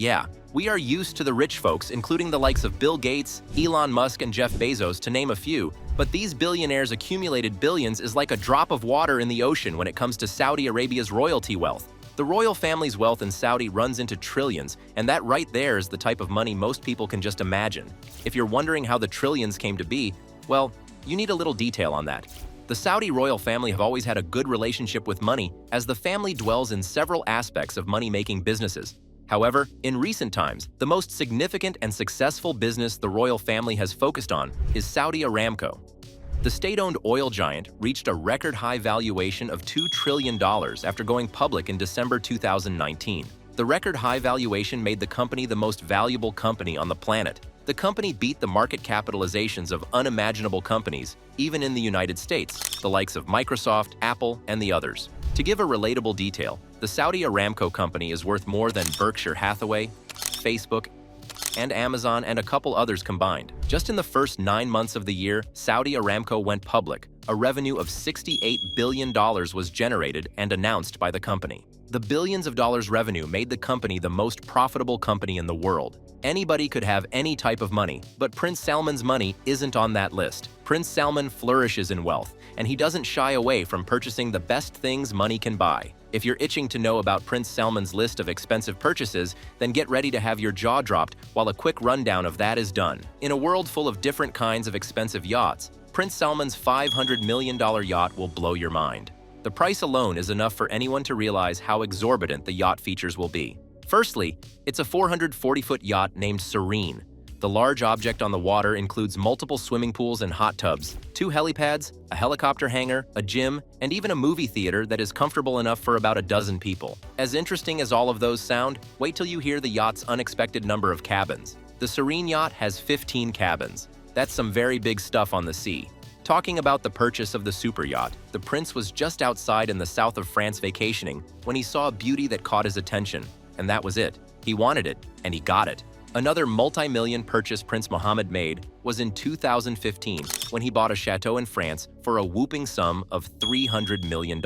Yeah, we are used to the rich folks, including the likes of Bill Gates, Elon Musk, and Jeff Bezos, to name a few, but these billionaires' accumulated billions is like a drop of water in the ocean when it comes to Saudi Arabia's royalty wealth. The royal family's wealth in Saudi runs into trillions, and that right there is the type of money most people can just imagine. If you're wondering how the trillions came to be, well, you need a little detail on that. The Saudi royal family have always had a good relationship with money, as the family dwells in several aspects of money-making businesses. However, in recent times, the most significant and successful business the royal family has focused on is Saudi Aramco. The state-owned oil giant reached a record-high valuation of $2 trillion after going public in December 2019. The record-high valuation made the company the most valuable company on the planet. The company beat the market capitalizations of unimaginable companies, even in the United States, the likes of Microsoft, Apple, and the others. To give a relatable detail, the Saudi Aramco company is worth more than Berkshire Hathaway, Facebook, and Amazon and a couple others combined. Just in the first 9 months of the year Saudi Aramco went public, a revenue of $68 billion was generated and announced by the company. The billions of dollars revenue made the company the most profitable company in the world. Anybody could have any type of money, but Prince Salman's money isn't on that list. Prince Salman flourishes in wealth, and he doesn't shy away from purchasing the best things money can buy. If you're itching to know about Prince Salman's list of expensive purchases, then get ready to have your jaw dropped while a quick rundown of that is done. In a world full of different kinds of expensive yachts, Prince Salman's $500 million yacht will blow your mind. The price alone is enough for anyone to realize how exorbitant the yacht features will be. Firstly, it's a 440-foot yacht named Serene. The large object on the water includes multiple swimming pools and hot tubs, 2 helipads, a helicopter hangar, a gym, and even a movie theater that is comfortable enough for about a dozen people. As interesting as all of those sound, wait till you hear the yacht's unexpected number of cabins. The Serene yacht has 15 cabins. That's some very big stuff on the sea. Talking about the purchase of the super yacht, the prince was just outside in the south of France vacationing when he saw a beauty that caught his attention. And that was it. He wanted it, and he got it. Another multi-million purchase Prince Mohammed made was in 2015 when he bought a chateau in France for a whooping sum of $300 million.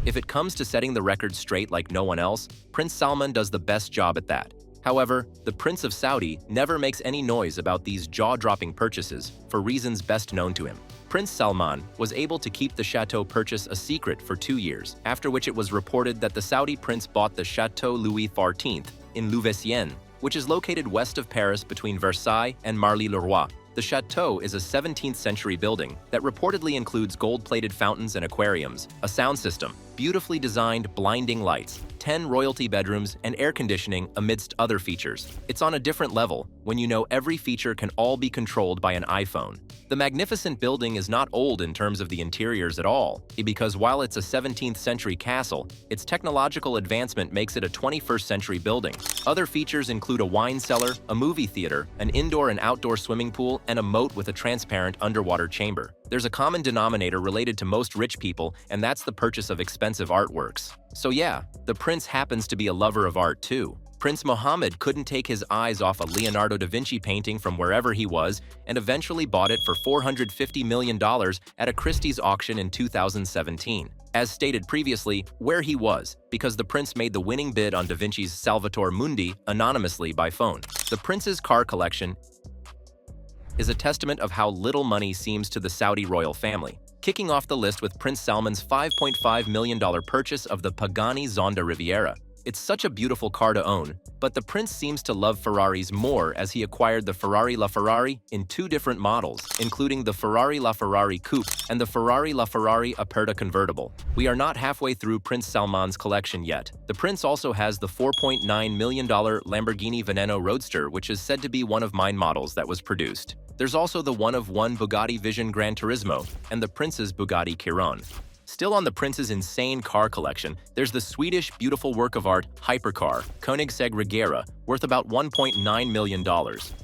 If it comes to setting the record straight like no one else, Prince Salman does the best job at that. However, the Prince of Saudi never makes any noise about these jaw-dropping purchases for reasons best known to him. Prince Salman was able to keep the chateau purchase a secret for 2 years, after which it was reported that the Saudi prince bought the Chateau Louis XIV in Louveciennes, which is located west of Paris between Versailles and Marly-le-Roi. The Chateau is a 17th-century building that reportedly includes gold-plated fountains and aquariums, a sound system, beautifully designed blinding lights, 10 royalty bedrooms, and air conditioning amidst other features. It's on a different level when you know every feature can all be controlled by an iPhone. The magnificent building is not old in terms of the interiors at all, because while it's a 17th-century castle, its technological advancement makes it a 21st-century building. Other features include a wine cellar, a movie theater, an indoor and outdoor swimming pool, and a moat with a transparent underwater chamber. There's a common denominator related to most rich people, and that's the purchase of expensive artworks. So yeah, the prince happens to be a lover of art too. Prince Mohammed couldn't take his eyes off a Leonardo da Vinci painting from wherever he was and eventually bought it for $450 million at a Christie's auction in 2017. As stated previously, where he was, because the prince made the winning bid on da Vinci's Salvator Mundi anonymously by phone. The prince's car collection is a testament of how little money seems to the Saudi royal family. Kicking off the list with Prince Salman's $5.5 million purchase of the Pagani Zonda Riviera. It's such a beautiful car to own, but the prince seems to love Ferraris more as he acquired the Ferrari LaFerrari in 2 different models, including the Ferrari LaFerrari Coupe and the Ferrari LaFerrari Aperta convertible. We are not halfway through Prince Salman's collection yet. The prince also has the $4.9 million Lamborghini Veneno Roadster, which is said to be one of 9 models that was produced. There's also the one-of-one Bugatti Vision Gran Turismo and the prince's Bugatti Chiron. Still on the prince's insane car collection, there's the Swedish beautiful work of art hypercar Koenigsegg Regera, worth about $1.9 million.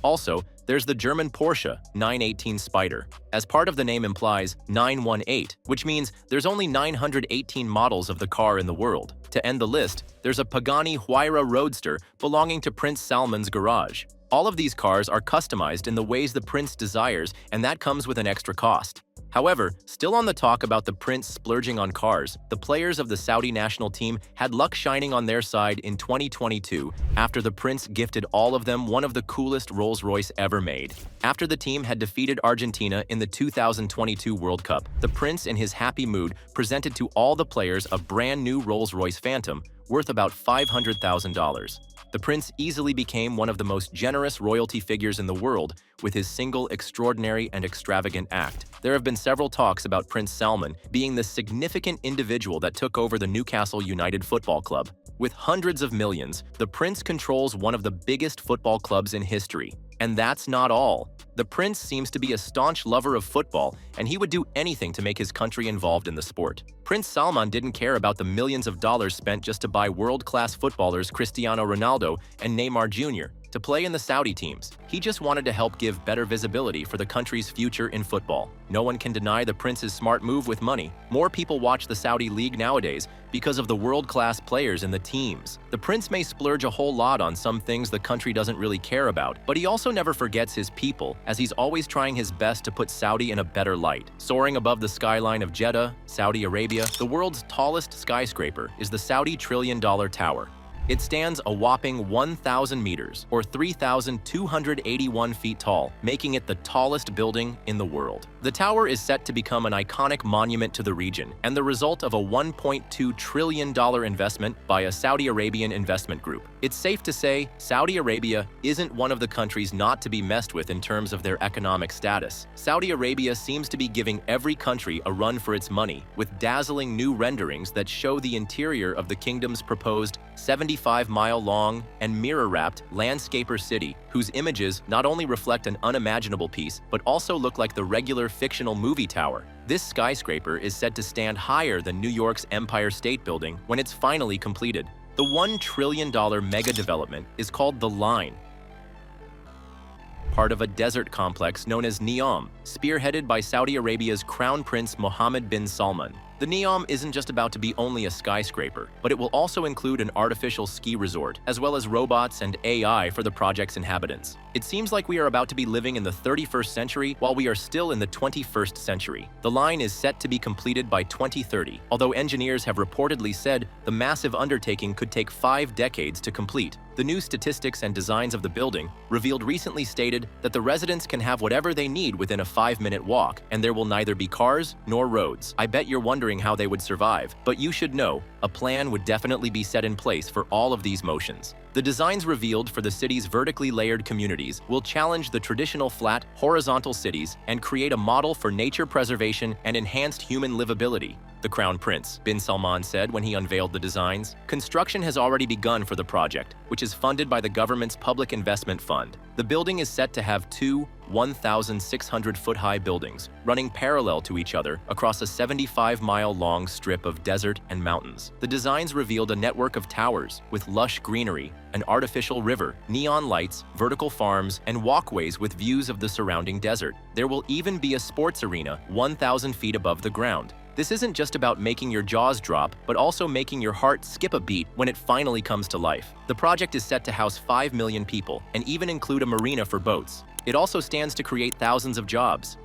Also, there's the German Porsche 918 Spider. As part of the name implies, 918, which means there's only 918 models of the car in the world. To end the list, there's a Pagani Huayra Roadster belonging to Prince Salman's garage. All of these cars are customized in the ways the prince desires, and that comes with an extra cost. However, still on the talk about the prince splurging on cars, the players of the Saudi national team had luck shining on their side in 2022 after the prince gifted all of them one of the coolest Rolls-Royce ever made. After the team had defeated Argentina in the 2022 World Cup, the prince, in his happy mood, presented to all the players a brand new Rolls-Royce Phantom worth about $500,000. The prince easily became one of the most generous royalty figures in the world with his single extraordinary and extravagant act. There have been several talks about Prince Salman being the significant individual that took over the Newcastle United Football Club. With hundreds of millions, the prince controls one of the biggest football clubs in history. And that's not all. The prince seems to be a staunch lover of football, and he would do anything to make his country involved in the sport. Prince Salman didn't care about the millions of dollars spent just to buy world-class footballers Cristiano Ronaldo and Neymar Jr. to play in the Saudi teams. He just wanted to help give better visibility for the country's future in football. No one can deny the prince's smart move with money. More people watch the Saudi league nowadays because of the world-class players in the teams. The prince may splurge a whole lot on some things the country doesn't really care about, but he also never forgets his people, as he's always trying his best to put Saudi in a better light. Soaring above the skyline of Jeddah, Saudi Arabia, the world's tallest skyscraper is the Saudi $1 trillion tower. It stands a whopping 1,000 meters, or 3,281 feet tall, making it the tallest building in the world. The tower is set to become an iconic monument to the region, and the result of a $1.2 trillion investment by a Saudi Arabian investment group. It's safe to say Saudi Arabia isn't one of the countries not to be messed with in terms of their economic status. Saudi Arabia seems to be giving every country a run for its money, with dazzling new renderings that show the interior of the kingdom's proposed 75-mile-long and mirror-wrapped Landscaper city, whose images not only reflect an unimaginable piece, but also look like the regular fictional movie tower. This skyscraper is said to stand higher than New York's Empire State Building when it's finally completed. The $1 trillion mega development is called the Line, part of a desert complex known as Neom, spearheaded by Saudi Arabia's Crown Prince Mohammed bin Salman. The Neom isn't just about to be only a skyscraper, but it will also include an artificial ski resort, as well as robots and AI for the project's inhabitants. It seems like we are about to be living in the 31st century while we are still in the 21st century. The line is set to be completed by 2030, although engineers have reportedly said the massive undertaking could take 5 decades to complete. The new statistics and designs of the building, revealed recently, stated that the residents can have whatever they need within a 5-minute walk, and there will neither be cars nor roads. I bet you're wondering how they would survive, but you should know, a plan would definitely be set in place for all of these motions. The designs revealed for the city's vertically layered communities will challenge the traditional flat, horizontal cities and create a model for nature preservation and enhanced human livability, the Crown Prince bin Salman said when he unveiled the designs. Construction has already begun for the project, which is funded by the government's Public Investment Fund. The building is set to have two 1,600-foot-high buildings running parallel to each other across a 75-mile-long strip of desert and mountains. The designs revealed a network of towers with lush greenery, an artificial river, neon lights, vertical farms, and walkways with views of the surrounding desert. There will even be a sports arena 1,000 feet above the ground. This isn't just about making your jaws drop, but also making your heart skip a beat when it finally comes to life. The project is set to house 5 million people and even include a marina for boats. It also stands to create thousands of jobs.